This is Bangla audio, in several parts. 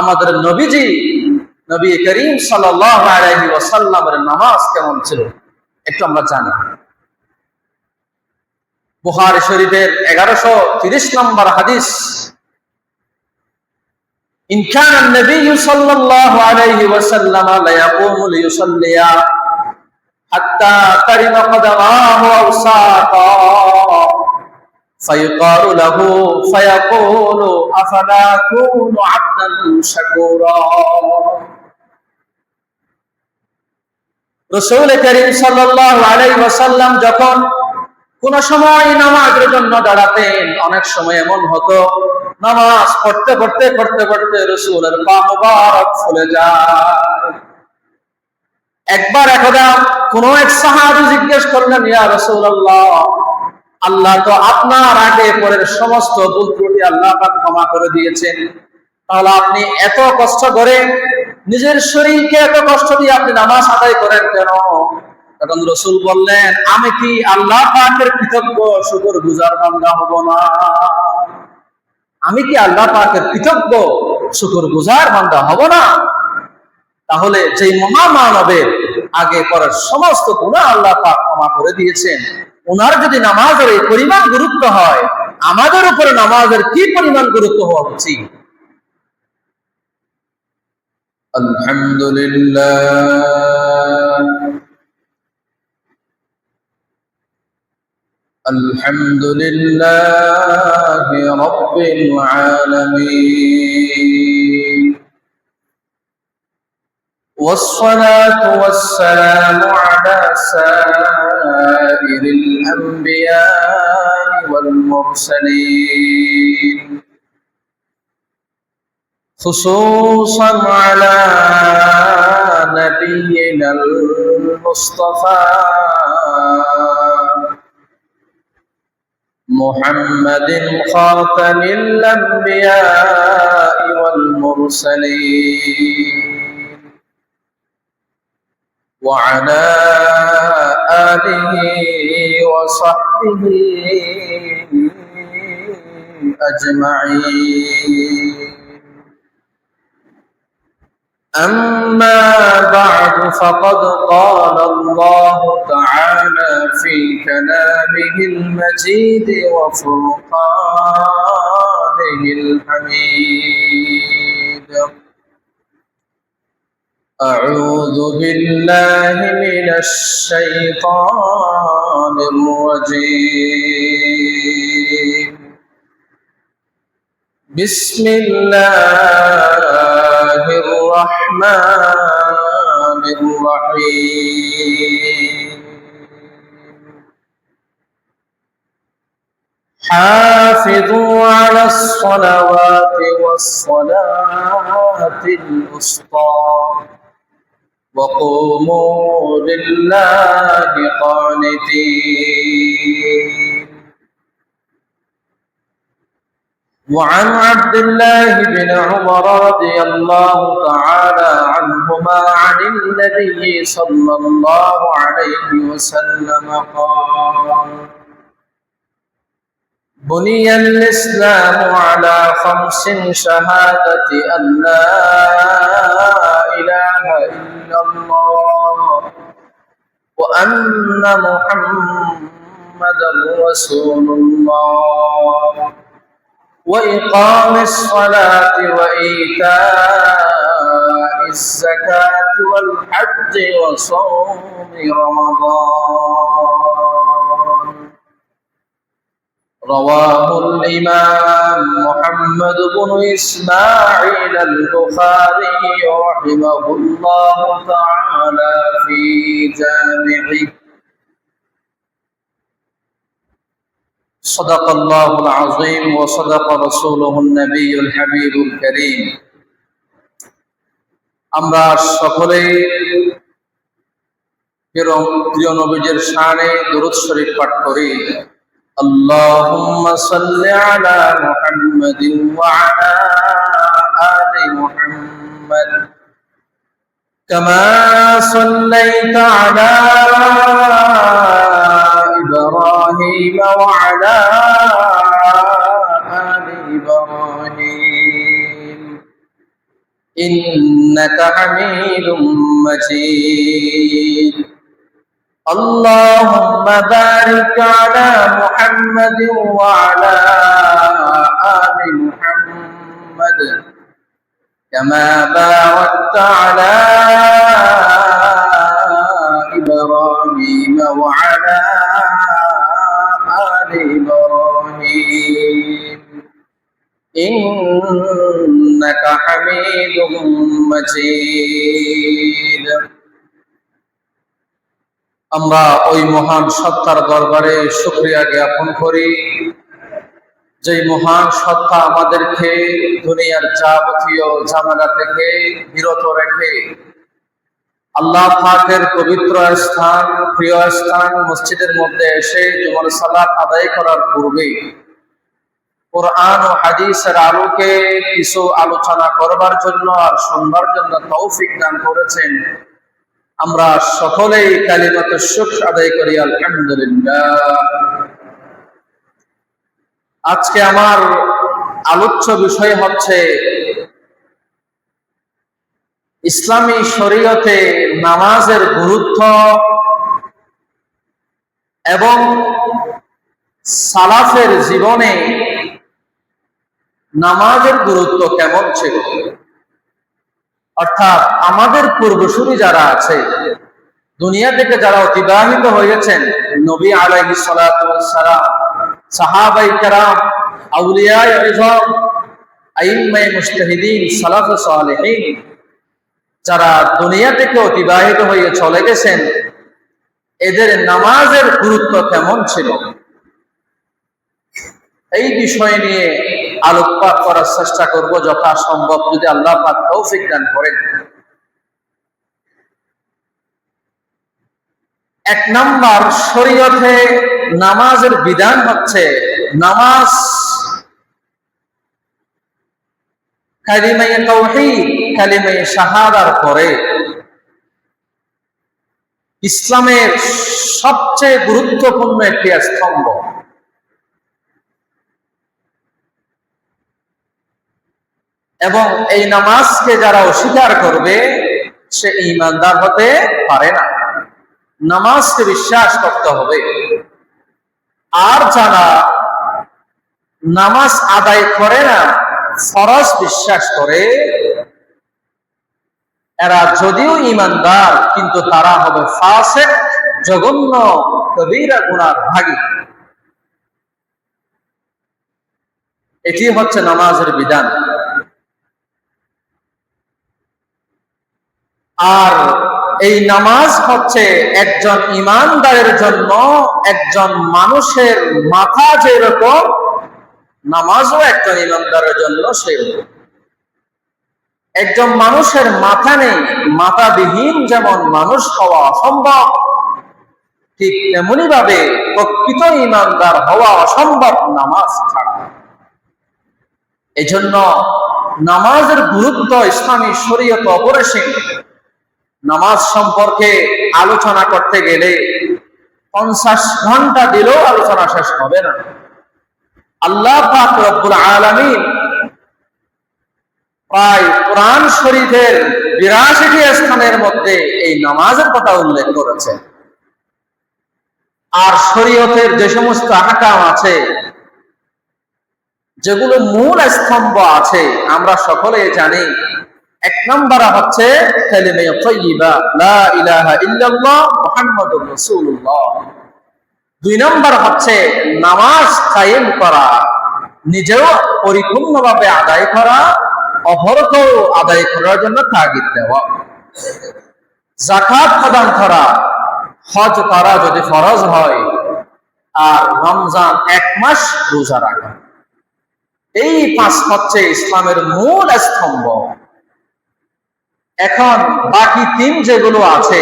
আমাদের নবীজি নবী করিম সাল্লাল্লাহু আলাইহি ওয়াসাল্লামের নামাজ কেমন ছিল একটু আমরা জানি। বুখারী শরীফের 1130 নম্বর হাদিস, ইন কানা নবী সাল্লাল্লাহু আলাইহি ওয়াসাল্লাম লা ইয়াকুমু লিয়ুসাল্লিয়া হাত্তা তারিমা কদামাহু আও সাকা فيقال له فيقول أفلا أكون عبدا شكورا। রাসূল করিম সাল্লাল্লাহু আলাইহি ওয়াসাল্লাম যখন কোন সময় নামাজের জন্য দাঁড়াতেন, অনেক সময় এমন হতো নামাজ পড়তে পড়তে রাসূলের পা মুবারক ফুলে যায়। একবার একদা কোন এক সাহাবী জিজ্ঞেস করলেন, ইয়া রাসূলুল্লাহ, আল্লাহ তো আপনার আগে পরের সমস্ত ভুল ত্রুটি আল্লাহ পাক ক্ষমা করে দিয়েছেন, তাহলে আপনি এত কষ্ট করে নিজের শরীরকে এত কষ্ট দিয়ে আপনি নামাজ আদায় করেন কেন? তখন রাসূল বললেন, আমি কি আল্লাহ পাকের কৃতজ্ঞ শুকরগুজার বান্দা হব না? আমি কি আল্লাহ পাকের কৃতজ্ঞ শুকরগুজার বান্দা হব না? তাহলে যে মহামানবের আগে পরের সমস্ত গুনাহ আল্লাহ পাক ক্ষমা করে দিয়েছেন, ওনার যদি নামাজের এই পরিমাণ গুরুত্ব হয়, আমাদের উপরে নামাজের কি পরিমাণ গুরুত্ব হওয়া উচিত? আলহামদুলিল্লাহি রাব্বিল আলামিন والصلاة والسلام على سائر الأنبياء والمرسلين، خصوصا على نبينا المصطفى محمد خاتم الأنبياء والمرسلين، وعلى آله وصحبه أجمعين. أما بعد، فقد قال الله تعالى في كلامه المجيد وفرقانه الحميد: أعوذ بالله من الشيطان الرجيم، بسم الله الرحمن الرحيم. حافظوا على الصلوات والصلاة الوسطى وقوموا لله قانتين. وعن عبد الله بن عمر رضي الله تعالى عنهما عن النبي صلى الله عليه وسلم قال: بني الإسلام على 5: شهادة أن لا إله إلا الله وأن محمدا رسول الله، وإقام الصلاة وإيتاء الزكاة والحج وصوم رمضان. رواه الإمام محمد بن إسماعيل البخاري رحمه الله تعالى في جامعه. صدق الله العظيم وصدق رسوله النبي الحبيب الكريم. আমরা সকলেই প্রিয় নবীর শানে দরুদ শরীফ পাঠ করি। اللهم صل على محمد وعلى آل محمد كما صليت على إبراهيم وعلى آل إبراهيم إنك حميد مجيد اللهم بارك على محمد وعلى آل محمد كما باركت على إبراهيم وعلى آل إبراهيم إنك حميد مجيد আমরা ওই মহান সত্তার দরবারে শুকরিয়া জ্ঞাপন করি যে মহান সত্তা আমাদেরকে দুনিয়ার যাবতীয় ঝামেলা থেকে বিরত রেখে আল্লাহ পাকের পবিত্র স্থান প্রিয় স্থান মসজিদের মধ্যে এসে জুমার সালাত আদায় করার পূর্বে কোরআন ও হাদিসের আলোকে কিছু আলোচনা করবার জন্য আর শুনবার জন্য তৌফিক দান করেছেন। আমরা সকলেই কালিমাত শুকর আদায় করি আলহামদুলিল্লাহ। আজকে আমার আলোচ্য বিষয় হচ্ছে ইসলামী শরীয়তে নামাজের গুরুত্ব এবং সালাফের জীবনে নামাজের গুরুত্ব কেমন ছিল, অর্থাৎ আমাদের পূর্বসূরি যারা আছে, দুনিয়া থেকে যারা অতিবাহিত হয়েছেন, নবী আলাইহিস সালাতু ওয়াস সালাম, সাহাবায়ে কেরাম, আউলিয়ায়ে ইযম, আইম্মায়ে মুজতাহিদিন, সালাফে সালেহিন, যারা দুনিয়া থেকে অতিবাহিত হয়ে চলে গেছেন, এদের নামাজের গুরুত্ব কেমন ছিল এই বিষয় নিয়ে আলোকপাত করার চেষ্টা করব যথাসম্ভব, যদি আল্লাহ পাক তৌফিক দান করেন। এক নাম্বার, শরীয়তে নামাজের বিধান হচ্ছে নামাজ কালিমায়ে তাওহীদ, কালিমায়ে শাহাদার পরে ইসলামের সবচেয়ে গুরুত্বপূর্ণ একটি স্তম্ভ। এবং এই নামাজকে যারা অস্বীকার করবে সে ঈমানদার হতে পারে না। নামাজকে বিশ্বাস করতে হবে। আর যারা নামাজ আদায় করে না, ফরজ বিশ্বাস করে, এরা যদিও ঈমানদার কিন্তু তারা হবে ফাসিক, জঘন্য কবিরা গুনার ভাগী। এটি হচ্ছে নামাজের বিধান। আর এই নামাজ হচ্ছে একজন ঈমানদারের জন্য, একজন মানুষের মাথা যেরকম, নামাজও একজন ঈমানদারের জন্য সেরকম। একজন মানুষের মাথা নেই, মাথাবিহীন যেমন মানুষ হওয়া অসম্ভব, ঠিক তেমনি ভাবে প্রকৃত ঈমানদার হওয়া অসম্ভব নামাজ ছাড়া। এজন্য নামাজের গুরুত্ব ইসলামী শরীয়ত অপরিসীম। নামাজ সম্পর্কে আলোচনা করতে গেলে 50 ঘন্টা দিলেও আলোচনা শেষ হবে না। আল্লাহ পাক রব্বুল আলামিন প্রায় কোরআন শরীফের 82টি স্থানের মধ্যে এই নামাজের কথা উল্লেখ করেছে। আর শরীয়তের যে সমস্ত আহকাম আছে, যেগুলো মূল স্তম্ভ আছে, আমরা সকলে জানি। এক নম্বর হচ্ছে কালিমা তাইয়্যিবা, লা ইলাহা ইল্লাল্লাহ মুহাম্মাদুর রাসূলুল্লাহ। 2 নম্বর হচ্ছে নামাজ কায়েম করা, নিজেও পরিপূর্ণভাবে আদায় করা, অপরকেও আদায় করার জন্য তাগিদ দেওয়া। যাকাত প্রদান করা, হজ করা যদি ফরজ হয়, আর রমজান 1 মাস রোজা রাখা। এই 5 হচ্ছে ইসলামের মূল স্তম্ভ। এখন বাকি 3 যেগুলো আছে,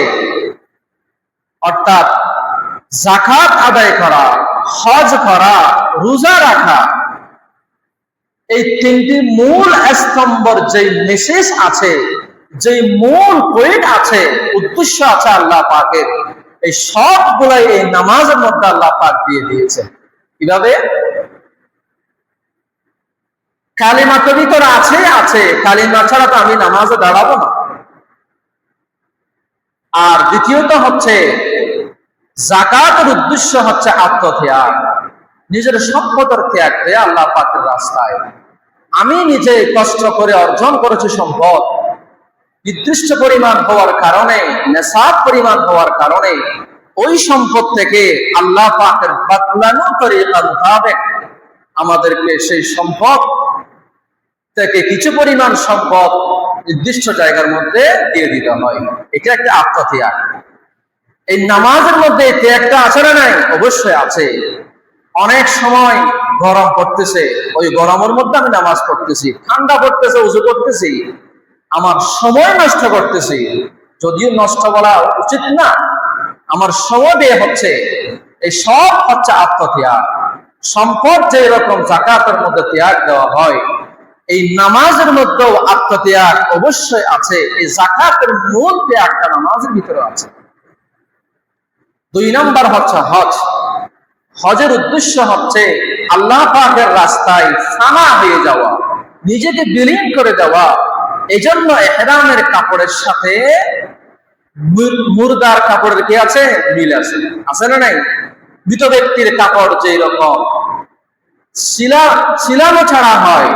অর্থাৎ যাকাত আদায় করা, হজ করা, রোজা রাখা, এই 3টি মূল স্তম্ভর যে মেসেজ আছে, যে মূল পয়েন্ট আছে, উদ্দেশ্য আছে আল্লাহ পাকের, এই সবগুলাই এই নামাজের মধ্যে আল্লাহ পাক দিয়ে দিয়েছে। কিভাবে? কালিমা তো ভিতরে আছে, কালিমা ছাড়া তো আমি নামাজে দাঁড়াবো না। আর দ্বিতীয়ত হচ্ছে যাকাতের উদ্দেশ্য হচ্ছে আত্মত্যাগ, নিজের সম্পদের ত্যাগ করে আল্লাহ পাকের রাস্তায়। আমি নিজে কষ্ট করে অর্জন করেছি সম্পদ, নির্দিষ্ট পরিমাণ হওয়ার কারণে, নেশাব পরিমাণ হওয়ার কারণে ওই সম্পদ থেকে আল্লাহ পাকের বাতলানো তরিকা মোতাবেক আমাদেরকে সেই সম্পদ থেকে কিছু পরিমাণ সম্পদ নির্দিষ্ট জায়গার মধ্যে দিয়ে দিতে হয়। এটা একটা আত্মত্যাগ। এই নামাজের মধ্যে ত্যাগটা আছে না নাই? অবশ্যই আছে। অনেক সময় গরম পড়তেছে, ওই গরমের মধ্যে আমি নামাজ পড়তেছি, ঠান্ডা পড়তেছে, উজু করতেছি, আমার সময় নষ্ট করতেছি, যদিও নষ্ট বলা উচিত না, আমার সময় ব্যয় হচ্ছে। এই সব হচ্ছে আত্মত্যাগ। সম্পদ যে এরকম যাকাতের মধ্যে ত্যাগ দেওয়া হয়, এই নামাজের মধ্যেও আত্মত্যাগ অবশ্যই আছে। এই যাকাতের মূল ত্যাগটা নামাজের ভিতরে আছে। 2 নম্বর হচ্ছে হজ। হজের উদ্দেশ্য হচ্ছে আল্লাহ পাকের রাস্তায় ফানা হয়ে যাওয়া, নিজেকে বিলীন করে দেওয়া। এই জন্য ইহরামের কাপড়ের সাথে মুর্দার কাপড়ের কি আছে? মিল আছে, আছে না নাই? মৃত ব্যক্তির কাপড় যে রকম শিলানো ছাড়া হয়,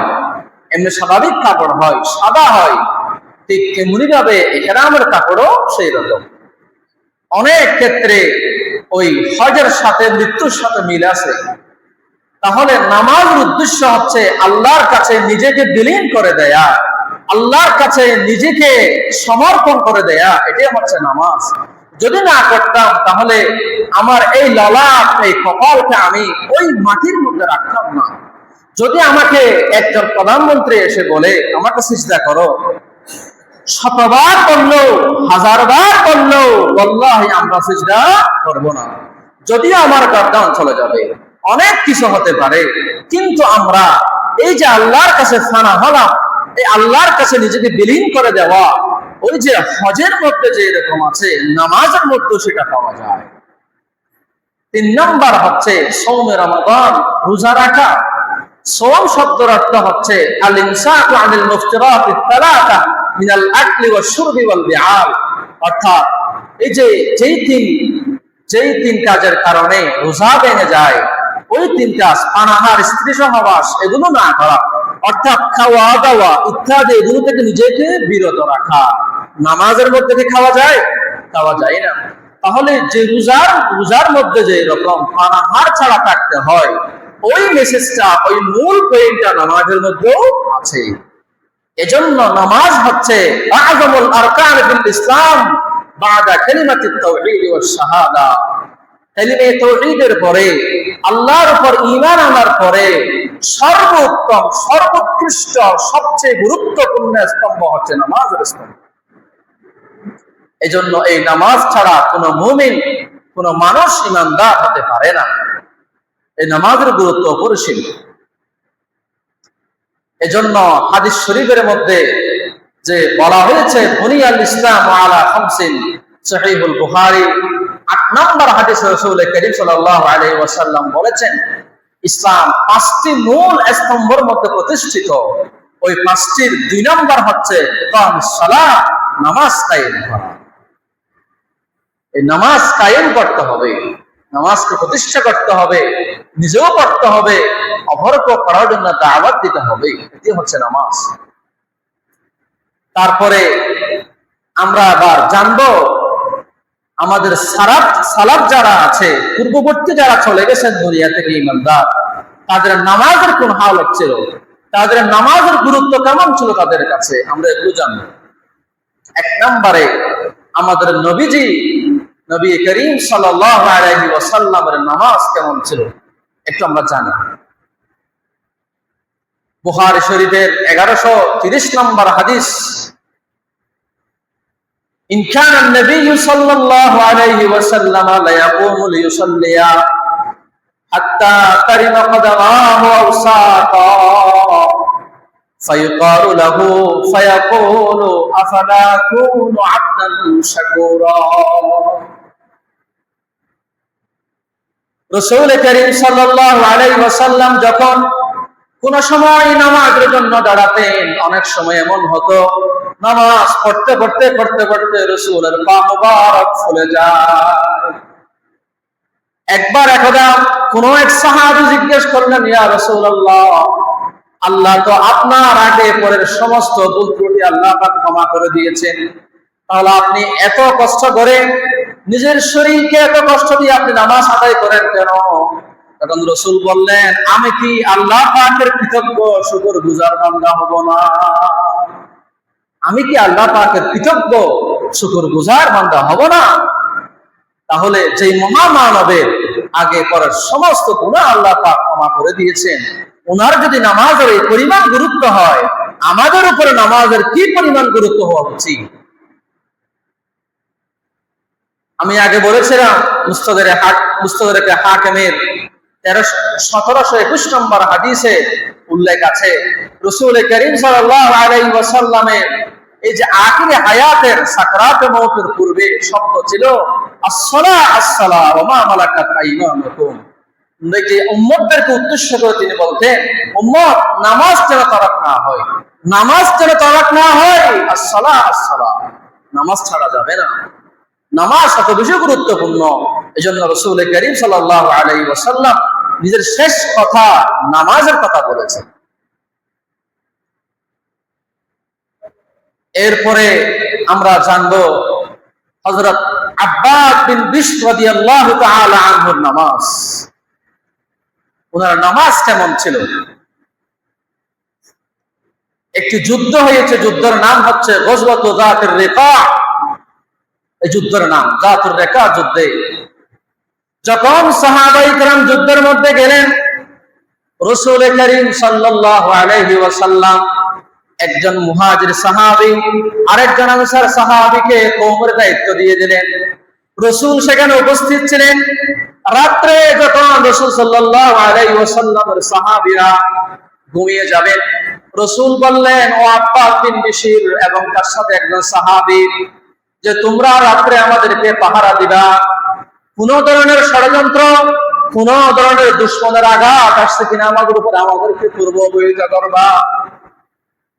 এমনি স্বাভাবিক কাপড় হয়, সাদা হয়, ঠিক তেমনি ভাবে ইহরামের কাপড়ও সেই রকম। অনেক ক্ষেত্রে ওই হজের সাথে মৃত্যুর সাথে মিল আছে। তাহলে নামাজের উদ্দেশ্য হচ্ছে আল্লাহর কাছে নিজেকে বিলীন করে দেয়া, আল্লাহর কাছে নিজেকে সমর্পণ করে দেয়া, এটাই হচ্ছে নামাজ। যদি না করতাম তাহলে আমার এই ললাট, এই কপালকে আমি ওই মাটির মধ্যে রাখতাম না। যদি আমাকে একজন প্রধানমন্ত্রী এসে বলে আমাকে সিজদা করো, 100বার করলো, 1000বার করলো, ওয়াল্লাহি আমরা সিজদা করব না। যদিও আমার গর্দান চলে যাবে, অনেক কিছু হতে পারে, কিন্তু আমরা এই যে আল্লাহর কাছে ফানা হলাম, এই আল্লাহর কাছে নিজেকে বিলীন করে দেওয়া, ওই যে হজের মধ্যে যে এরকম আছে, নামাজের মধ্যে সেটা পাওয়া যায়। 3 নম্বর হচ্ছে সওমে রমাদান, রোজা রাখা। সওম শব্দের অর্থ হচ্ছে আল ইমসাকু আনিল মুফতিরাত আত-তালাতা মিনাল আকলি ওয়াশ শুরবি ওয়াল বিআল। অর্থাৎ এই যে যেই তিন কাজের কারণে রোজা ভেঙে যায়, ওই 3 কাজ, পানাহার, স্ত্রী সহবাস, এগুলো না করা, অর্থাৎ খাওয়া দাওয়া ইত্যাদি এগুলো থেকে নিজেকে বিরত রাখা। নামাজের মধ্যে কি খাওয়া যায়? খাওয়া যায় না। তাহলে যে রোজার মধ্যে যে এরকম পানাহার ছাড়া থাকতে হয়, ওই মেসেজটা, ওই মূল পয়েন্টটা নামাজের মধ্যেও আছে। এজন্য নামাজ হচ্ছে আযমুল আরকান ফিল ইসলাম বাদা কালিমাতিত তাওহীদ ওয়াস শাহাদা। কালিমে তাওহীদের পরে, আল্লাহর উপর ঈমান আনার পরে সর্বোত্তম, সর্বোৎকৃষ্ট, সবচেয়ে গুরুত্বপূর্ণ স্তম্ভ হচ্ছে নামাজের স্তম্ভ। এজন্য এই নামাজ ছাড়া কোনো মুমিন, কোনো মানুষ ঈমানদার হতে পারে না। এই নামাজের গুরুত্ব অপরিসীম। এজন্য হাদিস শরীফের মধ্যে যে বলা হয়েছে বুনিয়াল ইসলাম আলা খামসিন, সহিহুল বুখারী 8 নম্বর হাদিসে রাসূল করিম সাল্লাল্লাহু আলাইহি ওয়াসাল্লাম বলেছেন, ইসলাম 5টি মূল স্তম্ভের মধ্যে প্রতিষ্ঠিত। ওই 5টির 2 নম্বর হচ্ছে ইকামুস সালাহ, নামাজ কায়েম করা। এই নামাজ কায়েম করতে হবে, নামাজকে প্রতিষ্ঠা করতে হবে, নিজেও পড়তে হবে, অপরকে পড়ার জন্য দাওয়াত দিতে হবে। এটি হচ্ছে নামাজ। তারপরে আমরা আবার জানবো আমাদের সালাফ যারা আছে, পূর্ববর্তী যারা চলে গেছেন দুনিয়া থেকে ঈমানদার, তাদের নামাজের কোন হালত ছিল, তাদের নামাজের গুরুত্ব কেমন ছিল তাদের কাছে, আমরা এগুলো জানবো। 1 নম্বরে আমাদের নবী করিম সাল্লাল্লাহু আলাইহি ওয়াসাল্লামের নামাজ কেমন ছিল একটু আমরা জানি। বুখারী শরীফের 1130 নম্বর হাদিস, ইন কানা নবী সাল্লাল্লাহু আলাইহি ওয়াসাল্লাম লা ইয়াকুমু লিয়ুসাল্লিয়া হাত্তা তারিমা কদামাহু আও সাকা ফায়ুকালু লাহু ফায়াকুলু আফালা কুনু আবদান শাকুরা। রাসূল করিম সাল্লাল্লাহু আলাইহি ওয়াসাল্লাম যখন কোন সময় নামাজের জন্য দাঁড়াতেন, অনেক সময় এমন হতো নামাজ পড়তে পড়তে পড়তে পড়তে রাসূলের পা মুবারক ফুলে যায়। একবার একদা কোন এক সাহাবী জিজ্ঞেস করলেন, ইয়া রাসূলুল্লাহ, আল্লাহ তো আপনার আগে পরের সমস্ত ভুল ত্রুটি আল্লাহ পাক ক্ষমা করে দিয়েছেন, তাহলে আপনি এত কষ্ট করে নিজের শরীরকে এত কষ্ট দিয়ে আপনি নামাজ আদায় করেন কেন? তখন রাসূল বললেন, আমি কি আল্লাহ পাকের কৃতজ্ঞ শুকরগুজার বান্দা হব না? আমি কি আল্লাহ পাকের কৃতজ্ঞ শুকরগুজার বান্দা হব না? তাহলে যে মহামানবের আগে করার সমস্ত গুনাহ আল্লাহ পাক ক্ষমা করে দিয়েছেন, ওনার যদি নামাজের এই পরিমাণ গুরুত্ব হয়, আমাদের উপরে নামাজের কি পরিমাণ গুরুত্ব হওয়া উচিত? আমি আগে বলেছিলাম মুস্তাদরাকে হাকিমের 1721 নম্বর হাদিসে উল্লেখ আছে, রাসূল করিম সাল্লাল্লাহু আলাইহি ওয়াসাল্লামের এই যে আখিরে হায়াতের সাকরাতে মওতের পূর্বে শব্দ ছিল আসসালা আসসালা ওয়া মা মালাকাত আইমানুকুম। যে উম্মতদেরকে উদ্দেশ্য করে তিনি বলতেন, উম্মত নামাজ যেন তারাক না হয়, নামাজ যেন তারাক না হয়, আসসালা আসসালা, নামাজ ছাড়া যাবে না। নামাজ এত বেশি গুরুত্বপূর্ণ, এজন্য রাসূল করিম সাল্লাল্লাহু আলাইহি ওয়াসাল্লাম নিজের শেষ কথা নামাজের কথা বলেছেন। এরপরে আমরা জানবো হযরত আব্বাস বিন বিশর রাদিয়াল্লাহু তাআলা আনহুর নামাজ। ওনার নামাজ কেমন ছিল? একটি যুদ্ধ হয়েছে, যুদ্ধের নাম হচ্ছে গজওয়াতু যাতুর রিকা। এই যুদ্ধের নাম যাতুর রিকা যুদ্ধে যখন সাহাবায়ে কেরাম যুদ্ধের মধ্যে গেলেন, রাসূল করিম সাল্লাল্লাহু আলাইহি ওয়াসাল্লাম একজন মুহাজির সাহাবী আরেকজন আনসার সাহাবীকে কওমের দায়িত্ব দিয়ে দিলেন। রাসূল সেখানে উপস্থিত ছিলেন। রাত্রে যখন রাসূল সাল্লাল্লাহু আলাইহি ওয়াসাল্লামের সাহাবীরা ঘুমিয়ে যাবেন, রাসূল বললেন, ও আব্বাস বিন বিশর এবং তার সাথে একজন সাহাবী, যে তোমরা রাত্রে আমাদেরকে পাহারা দিবা, কোন ধরনের ষড়যন্ত্র, কোন ধরনের দুশমনের আঘাত আসছে কিনা আমাদের উপর আমাদেরকে পূর্ব অবহিত করবা।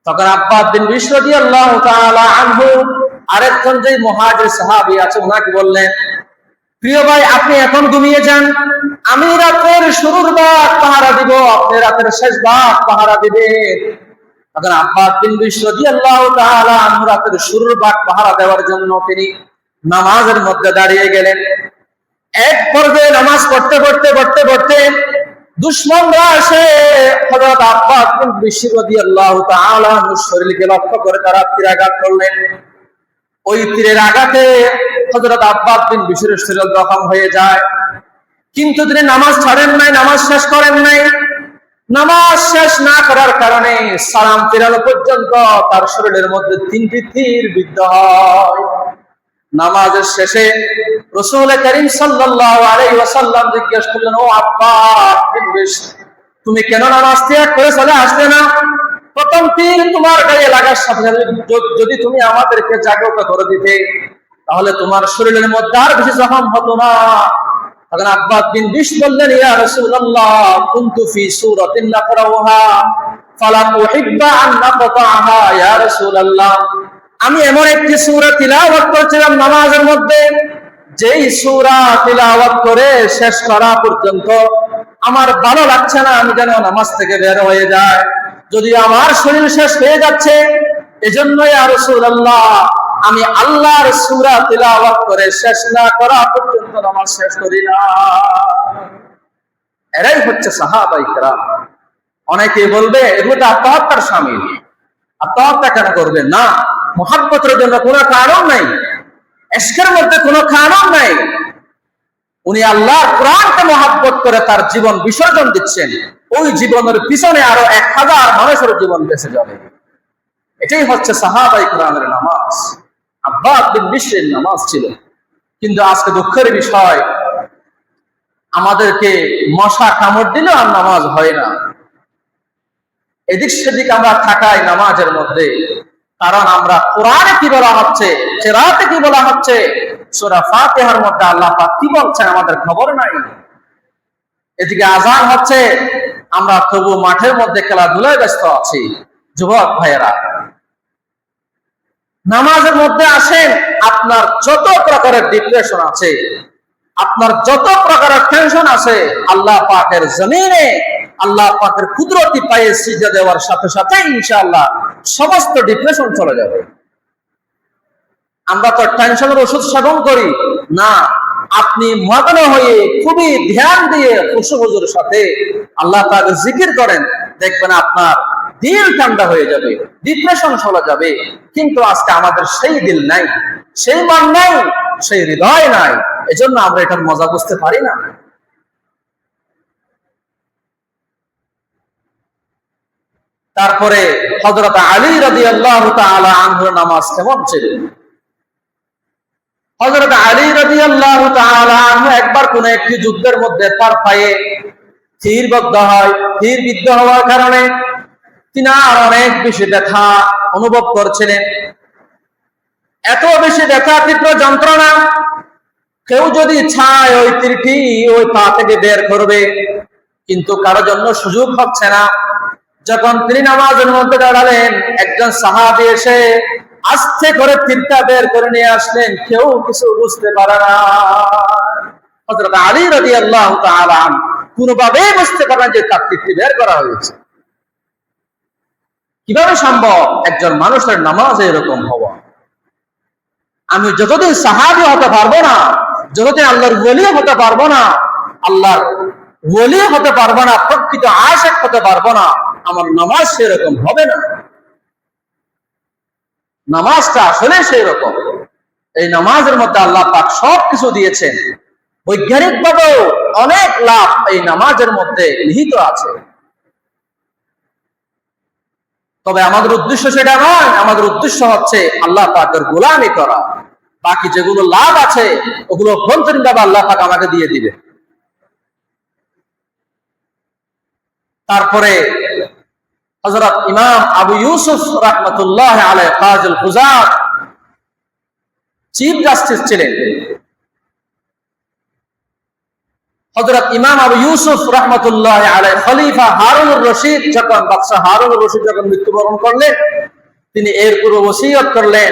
তখন আব্বাস বিন বিশর রাদিয়াল্লাহু তাআলা আনহু আরেকজন যে মুহাজির সাহাবী আছে ওনাকে বললেন, প্রিয় ভাই, আপনি এখন ঘুমিয়ে যান, আমি রাতের শুরুর ভাগ পাহারা দিব, আপনি রাতের শেষ ভাগ পাহারা দিবেন। তখন আব্বাস বিন বিশর রাদিয়াল্লাহু তাআলা আনহু রাতের শুরুর ভাগ পাহারা দেওয়ার জন্য তিনি নামাজের মধ্যে দাঁড়িয়ে গেলেন। এক পর্যায়ে নামাজ পড়তে পড়তে পড়তে পড়তে দুশমনরা এসে হযরত আব্বাস বিন বিশর রাদিয়াল্লাহু তাআলা আনহুর শরীরকে লক্ষ্য করে তারা তীরাঘাত করলেন। ওই তীরের আঘাতে হযরত আব্বাস বিন বিশরের শরীর জখম হয়ে যায়, কিন্তু তিনি নামাজ ছাড়েন নাই, নামাজ শেষ করেন নাই। নামাজ শেষ না করার কারণে সালাম ফেরানো পর্যন্ত তার শরীরের মধ্যে 3টি তীর বিদ্ধ হয়। নামাজের শেষে রাসূল করিম সাল্লাল্লাহু আলাইহি ওয়াসাল্লাম জিজ্ঞেস করলেন, ও আব্বাস বিন বিশর, তুমি কেন নামাজ ত্যাগ করে চলে আসলে না? প্রথম তীর তোমার গায়ে লাগার সাথে যদি তুমি আমাদেরকে জাগ্রত করে দিতে, তাহলে তোমার শরীরের মধ্যে আর বেশি জখম হতো না। তখন আব্বাস বিন বিশর বললেন, ইয়া রাসূলুল্লাহ, কুনতু ফি সূরাতিন নাকরাউহা ফালাম উহিব্বা আন নাকতাআহা। ইয়া রাসূলুল্লাহ, আমি এমন একটি সূরা তিলাওয়াত করছিলাম নামাজের মধ্যে, যেই সূরা তিলাওয়াত করে শেষ করা পর্যন্ত আমার ভালো লাগছে না, আমি যেন নামাজ থেকে বের হয়ে যায়, যদি আমার শরীর শেষ হয়ে যাচ্ছে। এজন্য ইয়া রাসূলুল্লাহ, আমি আল্লাহর সূরা তিলাওয়াত করে শেষ না করা পর্যন্ত নামাজ শেষ করি না। এরাই হচ্ছে সাহাবায়ে কেরাম। অনেকে বলবে এগুলো তো আত্মহত্যার শামিল, আত্মহত্যা কেন করবেন? না, মুহাব্বতের জন্য কোনো কারণ নাই, ইশকের মধ্যে কোনো কারণ নাই। উনি আল্লাহর কোরআনকে মুহাব্বত করে তার জীবন বিসর্জন দিচ্ছেন, ওই জীবনের পিছনে আরো 1000 মানুষের জীবন বেঁচে যাবে। এটাই হচ্ছে সাহাবায়ে কেরামের নামাজ। আব্বাস বিন বিশরের নামাজ ছিল। কিন্তু আজকে দুঃখের বিষয়, আমাদেরকে মশা কামড় দিলে আর নামাজ হয় না। এদিক সেদিক আমরা থাকাই নামাজের মধ্যে, কারণ আমরা কোরআনে কি বলা হচ্ছে, কিরাতে কি বলা হচ্ছে, সূরা ফাতিহার মধ্যে আল্লাহ পাক কি বলছেন আমাদের খবর নাই। এদিকে আযান হচ্ছে, আমরা তবু মাঠের মধ্যে খেলাধুলায় ব্যস্ত আছি। যুবক ভাইয়েরা, নামাজের মধ্যে আসেন, আপনার যত প্রকারের ডিপ্রেশন আছে, আপনার যত প্রকারের টেনশন আছে, আল্লাহ পাকের জমিনে আল্লাহ পাকের কুদরতি পায়ে সিজদা দেওয়ার সাথে সাথে ইনশাআল্লাহ সমস্ত ডিপ্রেশন চলে যাবে। আমরা তো টেনশনের ওষুধ সেবন করি না। আপনি মগ্ন হয়ে খুবই ধ্যান দিয়ে খুশুর সাথে আল্লাহ পাকের জিকির করেন, দেখবেন আপনার দিল ঠান্ডা হয়ে যাবে, ডিপ্রেশন চলে যাবে। কিন্তু আজকে আমাদের সেই দিল নাই, সেই মন নাই, সেই হৃদয় নাই। এজন্য আমরা এটার মজা বুঝতে পারি না। তারপরে হযরত আলী রাদিয়াল্লাহু তাআলা আনহুর নামাজ কেমন ছিল? হযরত আলী রাদিয়াল্লাহু তাআলা আনহু একবার কোন একটি যুদ্ধের মধ্যে তার পায়ে তীরবিদ্ধ হয়। তীরবিদ্ধ হওয়ার কারণে তিনি আর অনেক বেশি ব্যথা অনুভব করছিলেন। এত বেশি ব্যথা, তীব্র যন্ত্রণা, কেউ যদি চায় ওই তীরটি ওই পা থেকে বের করবে, কিন্তু কারো জন্য সুযোগ হচ্ছে না। যখন তিনি নামাজের মধ্যে দাঁড়ালেন, একজন সাহাবী এসে আস্তে করে তীরটা বের করে নিয়ে আসলেন, কেউ কিছু বুঝতে পারে না। হযরত আলী রাদিয়াল্লাহু তাআলা কোনোভাবেই বুঝতে পারেন যে তার তীরটি বের করা হয়েছে। কিভাবে সম্ভব একজন মানুষের নামাজে এরকম হওয়া? আমি যতদিন সাহাবী হতে পারবো না, যতদিন আল্লাহর ওলি হতে পারবো না, আল্লাহর ওলি হতে পারবো না, প্রকৃত আশিক হতে পারবো না, আমার নামাজ সেরকম হবে না। নামাজটা আসলে সেই রকম। এই নামাজের মধ্যে আল্লাহ পাক সবকিছু দিয়েছেন। বৈজ্ঞানিক ভাবেও অনেক লাভ এই নামাজের মধ্যে নিহিত আছে। তবে আমাদের উদ্দেশ্য সেটা নয়। আমাদের উদ্দেশ্য হচ্ছে আল্লাহ পাকের গোলামি করা। বাকি যেগুলো লাভ আছে ওগুলো অভ্যন্তরীণভাবে আল্লাহ পাক আমাকে দিয়ে দিবে। তারপরে হযরত ইমাম আবু ইউসুফ রাহমাতুল্লাহ আলাইহি কাজীল হুজাত চিফ জাস্টিস ছিলেন। হযরত ইমাম আবু ইউসুফ রাহমাতুল্লাহ আলাইহি খলিফা হারুনুর রশিদ যখন বাদশা হারুনুর রশিদ যখন মৃত্যুবরণ করলেন, তিনি এর পূর্ব ওসিয়ত করলেন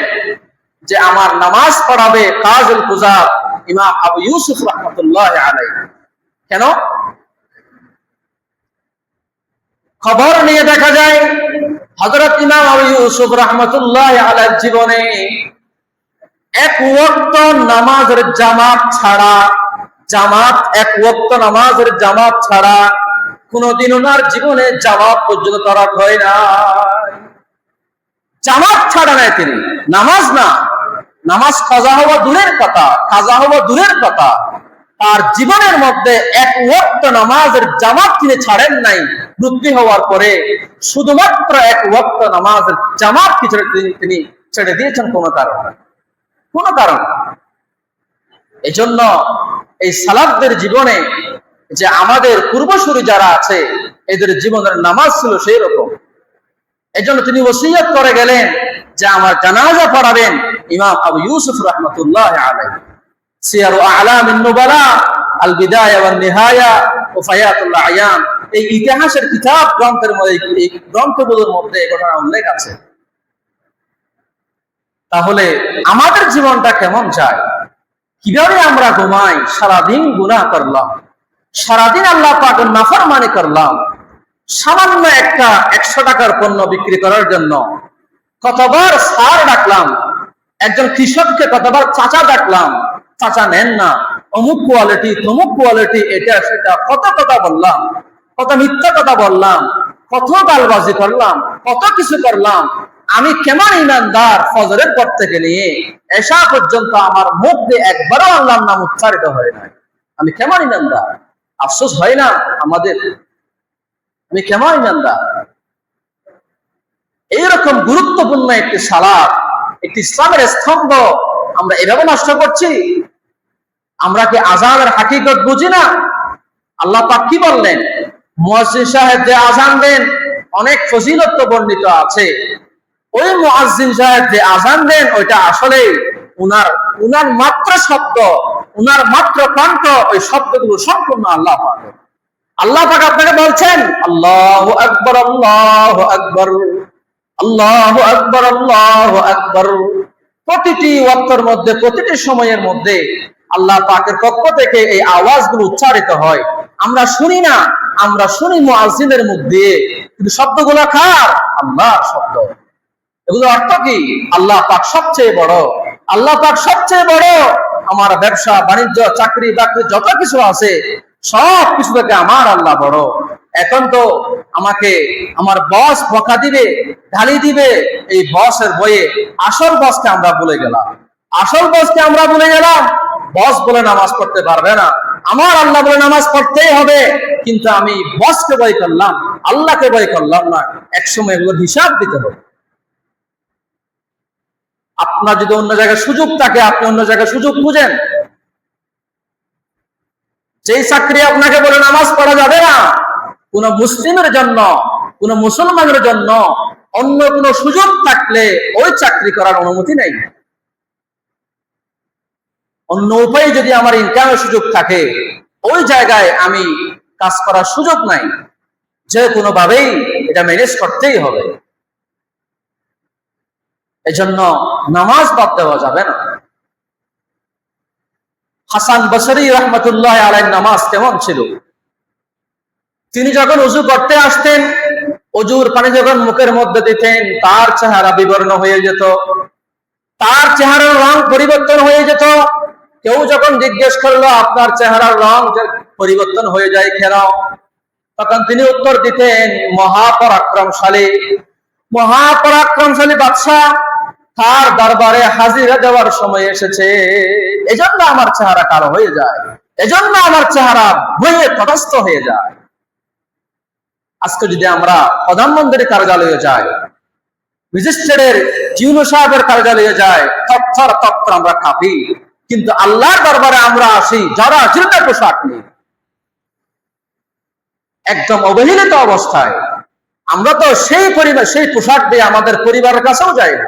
যে আমার নামাজ পড়াবে কাজীল হুজাত ইমাম আবু ইউসুফ রাহমাতুল্লাহ আলাইহি। কেন? খবর নিয়ে দেখা যায় হযরত ইমাম আবু ইউসুফ রাহমাতুল্লাহ আলাইহির জীবনে এক ওয়াক্ত নামাজের জামাত ছাড়া, এক ওয়াক্ত নামাজের জামাত ছাড়া কোনদিন ওনার জীবনে জামাত পর্যন্ত তরাক হয় না। জামাত ছাড়া নাই তিনি, নামাজ না, নামাজ কাজা হওয়া দূরের কথা, কাজা হওয়া দূরের কথা, তার জীবনের মধ্যে এক ওয়াক্ত নামাজের জামাত তিনি ছাড়েন নাই। মুক্তি হওয়ার পরে শুধুমাত্র এক ওয়াক্ত নামাজের জামাত কি তিনি ছেড়ে দিয়েছেন কোন কারণ। এই জন্য এই সালাফদের জীবনে যে আমাদের পূর্বসূরি যারা আছে এদের জীবনের নামাজ ছিল সেই রকম। এই জন্য তিনি ওসিয়ত করে গেলেন যে আমার জানাজা পড়াবেন ইমাম আবু ইউসুফ রাহমাতুল্লাহ আলাইহি। সিয়ারু আ'লামিন নুবালা, আল বিদায়া ওয়ান নিহায়া ও ফায়াতুল আয়ান, এই ইতিহাসের কিতাব গ্রন্থের মধ্যে, এই গ্রন্থগুলোর মধ্যে এই ঘটনা উল্লেখ আছে। তাহলে আমাদের জীবনটা কেমন যায়? কিভাবে আমরা ঘুমাই? সারাদিন গুনাহ করলাম, সারাদিন আল্লাহ পাকের নাফরমানি করলাম। সামান্য একটা 100 টাকার পণ্য বিক্রি করার জন্য কতবার স্যার ডাকলাম, একজন কৃষককে কতবার চাচা ডাকলাম, চাচা নেন না, অমুক কোয়ালিটি তমুক কোয়ালিটি, এটা সেটা কত কথা বললাম, কত মিথ্যা কথা বললাম, কত গালবাজি করলাম, কত কিছু করলাম। আমি কেমন ইমানদার, ফজরের পর থেকে নিয়ে এশা পর্যন্ত আমার মুখ দিয়ে একবারও আল্লাহর নাম উচ্চারিত হয় না। আমি কেমন ইমানদার? আফসোস হয় না আমাদের? আমি কেমন ইমানদার? এইরকম গুরুত্বপূর্ণ একটি সালাত, একটি ইসলামের স্তম্ভ আমরা এভাবে নষ্ট করছি। আমরা কি আযানের হাকিকত বুঝি না? আল্লাহ পাক কি বললেন? মুয়াজ্জিন সাহেব যে আযান দেন, অনেক ফজিলত বর্ণিত আছে। ওই মুয়াজ্জিন সাহেব যে আযান দেন ওইটা আসলে উনার মাত্র শব্দ, উনার মাত্র কণ্ঠ, ওই শব্দগুলো সম্পূর্ণ আল্লাহ পাকের। আল্লাহ পাক আপনাকে বলছেন আল্লাহু আকবার, আল্লাহু আকবার, আল্লাহু আকবার, আল্লাহু আকবার। প্রতিটি ওয়াক্তের মধ্যে, প্রতিটি সময়ের মধ্যে আল্লাহ পাকের পক্ষ থেকে এই আওয়াজগুলো উচ্চারিত হয়। আমরা শুনি না, আমরা শুনি মুয়াজ্জিনের মুখ দিয়ে, কিন্তু শব্দগুলো কার? আল্লাহর শব্দ। এগুলো অর্থ কি? আল্লাহ পাক সবচেয়ে বড়, আল্লাহ পাক সবচেয়ে বড়। আমার ব্যবসা বাণিজ্য চাকরি বাকরি যত কিছু আছে সব কিছু থেকে আমার আল্লাহ বড়। এখন তো আমাকে আমার বস বকা দিবে, গালি দিবে, এই বসের বয়ে আসল বসকে আমরা ভুলে গেলাম, আসল বসকে আমরা ভুলে গেলাম। বস বলে নামাজ পড়তে পারবে না, আমার আল্লাহ বলে নামাজ পড়তেই হবে, কিন্তু আমি বসকে ভয় করলাম, আল্লাহকে ভয় করলাম না। একসময় এগুলো হিসাব দিতে হবে। আপনার যদি অন্য জায়গায় সুযোগ থাকে, আপনি অন্য জায়গায় সুযোগ খুঁজেন। যেই চাকরি আপনাকে বলে নামাজ পড়া যাবে না, কোন মুসলিমের জন্য, কোন মুসলমানের জন্য অন্য কোন সুযোগ থাকলে ওই চাকরি করার অনুমতি নেই। অন্য উপায়ে যদি আমার ইনকামের সুযোগ থাকে, ওই জায়গায় আমি কাজ করার সুযোগ নাই। যে কোনো ভাবেই এটা ম্যানেজ করতেই হবে। এজন্য নামাজ বাদ দেওয়া যাবে না। হাসান বসরি রহমতুল্লাহ আলাইহির নামাজ কেমন ছিল? তিনি যখন ওযু করতে আসতেন, ওযুর পানি যখন মুখের মধ্যে দিতেন, তার চেহারা বিবর্ণ হয়ে যেত, তার চেহারার রং পরিবর্তন হয়ে যেত। কেউ যখন জিজ্ঞেস করলো আপনার চেহারার রং পরিবর্তন হয়ে যায় কেন, তখন তিনি উত্তর দিতেন মহাপরাক্রমশালী, মহাপরাক্রমশালী বাদশাহ তার দরবারে হাজিরা দেওয়ার সময় এসেছে, এজন্য আমার চেহারা কালো হয়ে যায়, এজন্য আমার চেহারা ভয়ে তটস্থ হয়ে যায়। আজকে যদি আমরা প্রধানমন্ত্রীর কার্যালয়ে যাই, ম্যাজিস্ট্রেটের জিউনো সাহেবের কার্যালয়ে যাই, তত্তর আমরা কাঁপি, কিন্তু আল্লাহর দরবারে আমরা আসি যারা জিলদা পোশাক নেই, একদম অবহেলিত অবস্থায়। আমরা তো সেই পরিবার, সেই পোশাক দিয়ে আমাদের পরিবারের কাছেও যাই না।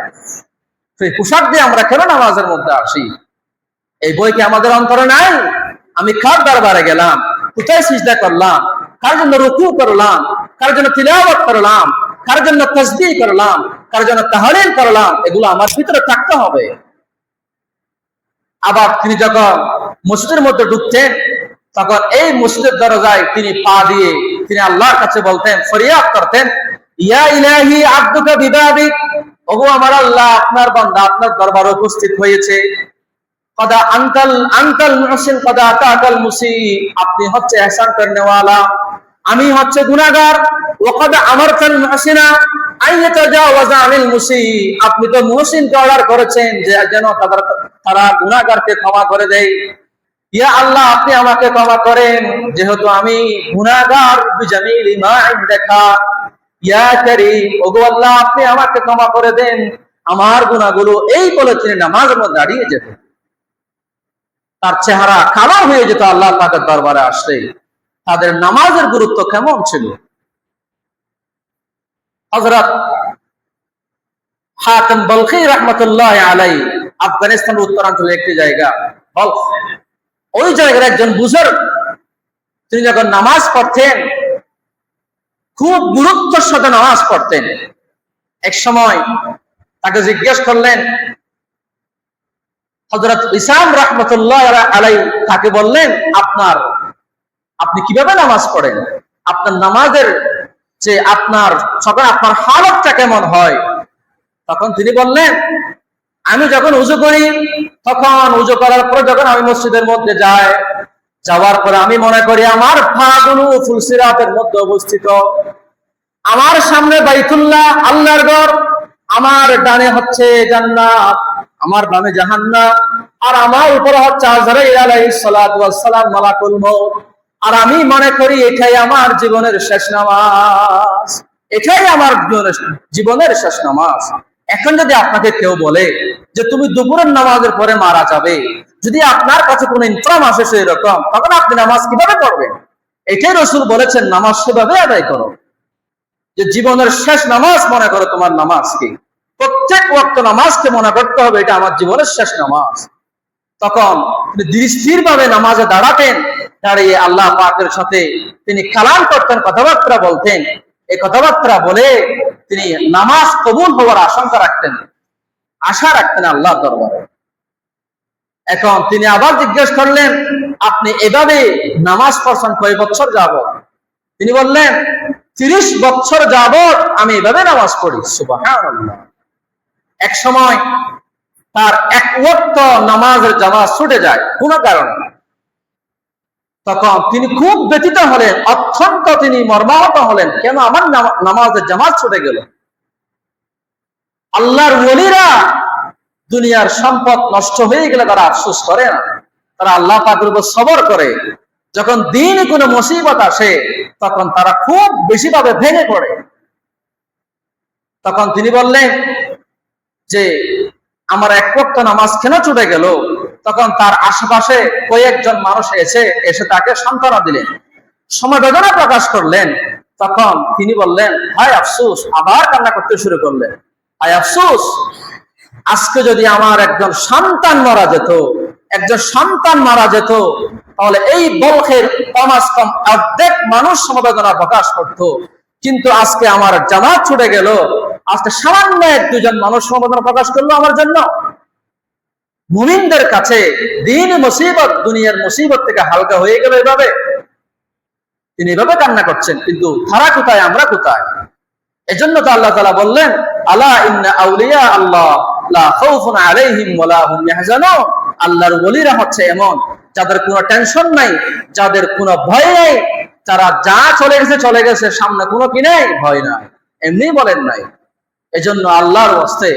সেই পোশাক দিয়ে আমরা কেন নামাজের মধ্যে আসি? এই বই কি আমাদের অন্তরে নাই? আমি কার দরবারে গেলাম, কোথায় সিজদা করলাম, কার জন্য রুকু করলাম, কার জন্য তিলাওয়াত করলাম, কার জন্য তাসবিহ করলাম, কার জন্য তাহলিল করলাম, এগুলো আমার ভিতরে থাকতে হবে। আবার তিনি যখন মসজিদের মধ্যে ঢুকতেন, তখন এই মসজিদের দরজায় তিনি পা দিয়ে তিনি আল্লাহর কাছে বলতেন, ফরিয়াদ করতেন, ইয়া ইলাহি আব্দুকা বিবাবিক, ওগো আমার আল্লাহ, আপনার বান্দা আপনার দরবারে উপস্থিত হয়েছে। কদা আনতাল আনতাল মুহসিন কদা আতাকাল মুসি, আপনি হচ্ছে ইহসান করনেওয়ালা, আমি হচ্ছে গুনাহগার। ওয়া কদা আমারতাল মুহসিনা আইয়াতাজাওয়াজা আনিল মুসি, আপনি তো মুহসিনকে অর্ডার করেছেন যে যেন তারা গুনাহগারকে ক্ষমা করে দেয়। ইয়া আল্লাহ, আপনি আমাকে ক্ষমা করেন, যেহেতু আমি গুনাহগার, বিজামিল মা ইনদাকা। ইয়া কারীম, ওগো আল্লাহ, আপনি আমাকে ক্ষমা করে দেন আমার গুনাহগুলো। এই বলে তিনি নামাজের মধ্যে দাঁড়িয়ে যেতেন। তার চেহারা কালো হয়ে যেত আল্লাহ পাকের দরবারে আসলে। তাদের নামাজের গুরুত্ব কেমন ছিল? হযরত হাকিম বলখি রাহমাতুল্লাহ আলাইহি, আফগানিস্তানের উত্তরাঞ্চলে একটি জায়গা বলখ, ওই জায়গার একজন বুজুর্গ, তিনি যখন নামাজ পড়তেন খুব গুরুত্বের সাথে নামাজ পড়তেন। এক সময় তাকে জিজ্ঞেস করলেন, হযরত ইসাম রাহমাতুল্লাহ আলাইহি তাকে বললেন, আপনি কিভাবে নামাজ পড়েন, আপনার নামাজের যে আপনার হালতটা কেমন হয়? তখন তিনি বললেন, আমি যখন উযু করি, তখন উযু করার পর যখন আমি মসজিদের মধ্যে যাই, যাওয়ার পরে আমি মনে করি আমার পাগুলো ফুলসিরাতের মধ্যে অবস্থিত, আমার সামনে বাইতুল্লাহ আল্লাহর ঘর, আমার ডানে হচ্ছে জান্নাত, আমার বামে জাহান্নাম, আর আমার উপরে হচ্ছে আজরাইল আলাইহিস সালাতু ওয়াস সালাম, মালাকুল মউত। আর আমি মনে করি এটাই আমার জীবনের শেষ নামাজ, এটাই আমার জীবনের শেষ নামাজ। এখন যদি আপনাকে কেউ বলে যে তুমি দুপুরের নামাজের পরে মারা যাবে, যদি আপনার কাছে কোনো ইনফর্ম আসে সেই রকম, তখন আপনি নামাজ কিভাবে পড়বেন? এটাই রাসূল বলেছেন, নামাজ সেভাবে আদায় করো যে জীবনের শেষ নামাজ মনে করো তোমার নামাজ কি। প্রত্যেক ওয়াক্ত নামাজকে মনে করতে হবে এটা আমার জীবনের শেষ নামাজ। তখন তিনি ধীরস্থির ভাবে নামাজে দাঁড়াতেন, দাঁড়িয়ে আল্লাহ পাকের সাথে তিনি কালাম করতেন, কথাবার্তা বলতেন। এই কথাবার্তা বলে তিনি নামাজ কবুল হওয়ার আশঙ্কা রাখতেন, আশা রাখতেন আল্লাহর দরবারে। এখন তিনি আবার জিজ্ঞেস করলেন, আপনি এভাবে নামাজ পড়ছেন কয় বছর যাবত? তিনি বললেন, 30 বছর যাবত আমি এভাবে নামাজ পড়ি। সুবহানাল্লাহ। এক সময় তার এক ওয়াক্ত নামাজের জামাত ছুটে যায় কোনো কারণে। তখন তিনি খুব ব্যথিত হলেন, অত্যন্ত তিনি মর্মাহত হলেন, কেন আমার নামাজের জামাত ছুটে গেল। আল্লাহর ওলিরা দুনিয়ার সম্পদ নষ্ট হয়ে গেলে তারা আফসোস করে না, তারা আল্লাহ পাকের উপর সবর করে। যখন দিন কোনো মুসিবত আসে তখন তারা খুব বেশি ভাবে ভেঙে পড়ে। তখন তিনি বললেন যে আমার এক ওয়াক্ত নামাজ কেন ছুটে গেল? তখন তার আশেপাশে কয়েকজন মানুষ এসে তাকে সান্ত্বনা দিলেন, সমবেদনা প্রকাশ করলেন। তখন তিনি বললেন, হায় আফসোস, আবার কান্না করতে শুরু করলেন। হায় আফসোস, আজকে যদি আমার একজন সন্তান মারা যেত, তাহলে এই বলখের কমাস কম অর্ধেক মানুষ সমবেদনা প্রকাশ করত। কিন্তু আজকে আমার জামাত ছুটে গেল, আজকে সামান্য 1-2 মানুষ সমবেদনা প্রকাশ করলো আমার জন্য। মুমিনদের কাছে দিন মুসিবত দুনিয়ার মুসিবত থেকে হালকা হয়ে গেল এভাবে। তিনি এভাবে কান্না করছেন, কিন্তু তারা কোথায়, আমরা কোথায়? এজন্য তো আল্লাহ তাআলা বললেন, আলা ইন্না আউলিয়া আল্লাহ লা খাউফুন আলাইহিম ওয়া লা হুম ইয়াহজানুন। আল্লাহর ওলিরা হচ্ছে এমন যাদের কোনো টেনশন নাই, যাদের কোনো ভয় নাই, যারা যা চলে গেছে, সামনে কোনো কি নাই, ভয় নাই, এমনি বলেন নাই। এজন্য আল্লাহর ওয়াস্তে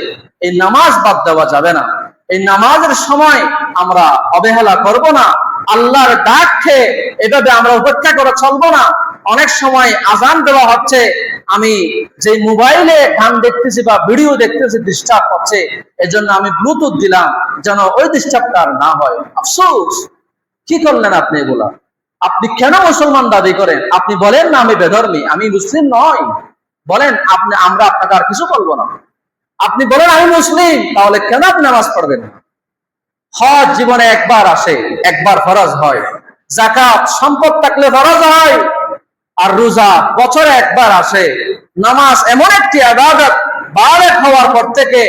এই নামাজ বাদ দেওয়া যাবে না। এই নামাজের সময় আমরা অবহেলা করব না। আল্লাহর ডাক খেয়ে এভাবে আমরা উপেক্ষা করে চলবো না। অনেক সময় আজান দেওয়া হচ্ছে, আমি যে মোবাইলে গান দেখতেছি বা ভিডিও দেখতেছি ডিস্টার্ব হচ্ছে, এজন্য আমি ব্লুটুথ দিলাম যেন ওই ডিস্টার্বটা আর না হয়। আফসোস, কি করলেন আপনি এগুলা? আপনি কেন মুসলমান দাবি করেন? আপনি বলেন না আমি বেধর্মী, আমি মুসলিম নই, বলেন আমরা আপনাকে আর কিছু বলবো না। আপনি বলেন আমি মুসলিম, তাহলে কেন আপনি নামাজ পড়বেন না? হজ জীবনে একবার আসে, একবার ফরজ হয়। যাকাত সম্পদ থাকলে ফরজ হয়। আর রোজা বছরে একবার আসে। নামাজ এমন একটি ইবাদত, বালেগ হওয়ার পর থেকে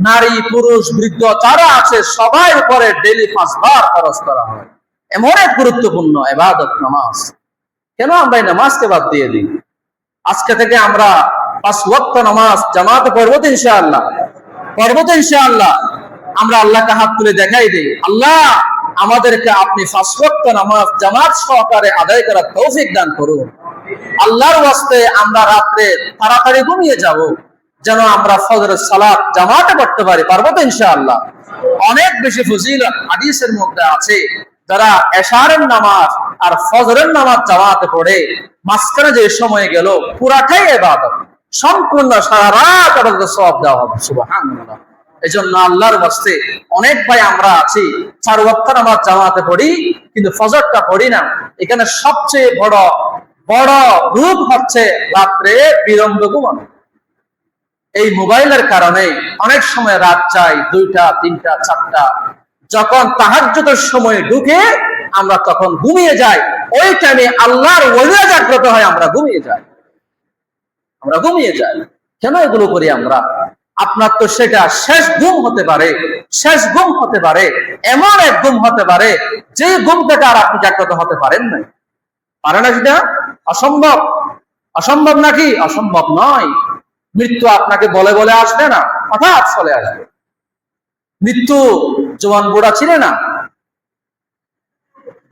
নারী পুরুষ বৃদ্ধ যারা আছে সবার উপরে ডেইলি 5 বার ফরজ করা হয়। এমন এক গুরুত্বপূর্ণ ইবাদত নামাজ। কেন আমরা এই নামাজকে বাদ দিয়ে দিই? আজকে থেকে আমরা 5 ওয়াক্ত নামাজ জামাতে পড়বো তো ইনশাআল্লাহ, আমরা আল্লাহকে হাত তুলে দেখাই দিই, আল্লাহ আমাদেরকে আপনি 5 ওয়াক্ত নামাজ জামাত সহকারে আদায় করার তৌফিক দান করুন। আল্লাহর ওয়াস্তে আমরা রাত্রে তাড়াতাড়ি ঘুমিয়ে যাব, যেন আমরা ফজরের সালাত জামাতে পড়তে পারি। পারবো তো ইনশাআল্লাহ? অনেক বেশি ফজিলত হাদিসের মধ্যে আছে, যারা এশারের নামাজ আর ফজরের নামাজ জামাতে পড়ে, মাঝখানে যে সময় গেল পুরাটাই ইবাদত, সম্পূর্ণ সারা রাত আবাদতের সওয়াব দেওয়া হবে। সুবহানাল্লাহ। এজন্য আল্লাহর ওয়াস্তে অনেক ভাই আমরা আছি 4 ওয়াক্ত নামাজ জামাতে পড়ি, কিন্তু ফজরটা পড়ি না। এখানে সবচেয়ে বড় রূপ হচ্ছে রাত্রে বিলম্ব ঘুমানো। এই মোবাইলের কারণে অনেক সময় রাত যায় 2টা, 3টা, 4টা। যখন তাহাজ্জুদের সময় ঢুকে আমরা তখন ঘুমিয়ে যাই। ওই টাইমে আল্লাহর ওলিরা জাগ্রত হয়, আমরা ঘুমিয়ে যাই। কেন এগুলো করি আমরা? আপনার তো সেটা শেষ ঘুম হতে পারে, এমন এক ঘুম হতে পারে যে ঘুম থেকে আর আপনি জাগ্রত হতে পারেন না। পারে না? সেটা অসম্ভব নাকি? অসম্ভব নয়। মৃত্যু আপনাকে বলে বলে আসবে না, হঠাৎ চলে আসবে। মৃত্যু জওয়ান বুড়া চিনে না,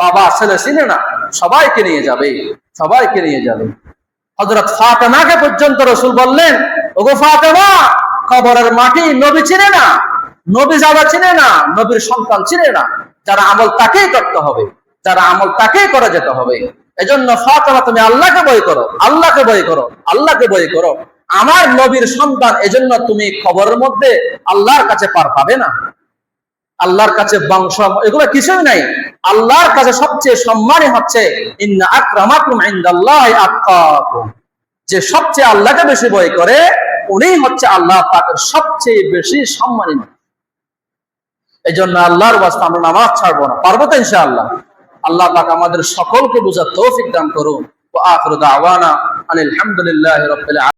বাবা ছেলে চিনে না, সবাইকে নিয়ে যাবে। হযরত ফাতেমাকে পর্যন্ত রাসূল বললেন, ওগো ফাতেমা, কবরের মাটি নবী চিনে না, নবী যারা চিনে না, নবীর সন্তান চিনে না। যারা আমল তাকেই করতে হবে, যারা আমল তাকেই করে যেতে হবে। এজন্য ফাতেমা, তুমি আল্লাহকে ভয় করো। আমার নবীর সন্তান, এজন্য তুমি কবরের মধ্যে আল্লাহর কাছে পার পাবে না। আল্লাহর কাছে বংশ এগুলো কিছুই নাই। আল্লাহর কাছে সবচেয়ে সম্মানী হচ্ছে ইন্না আকরামাকুম ইনদাল্লাহি আতকাকুম। যে সবচেয়ে আল্লাহকে বেশি ভয় করে উনি হচ্ছে আল্লাহ পাকের সবচেয়ে বেশি সম্মানী। এই জন্য আল্লাহর ওয়াস্তে আমরা নামাজ ছাড়বো না। পারবো তো ইনশাআল্লাহ? আল্লাহ পাক আমাদের সকলকে বুঝার তৌফিক দান করুন। ওয়া আখিরু দাওয়ানা আনিল হামদুলিল্লাহি রাব্বিল আলামিন।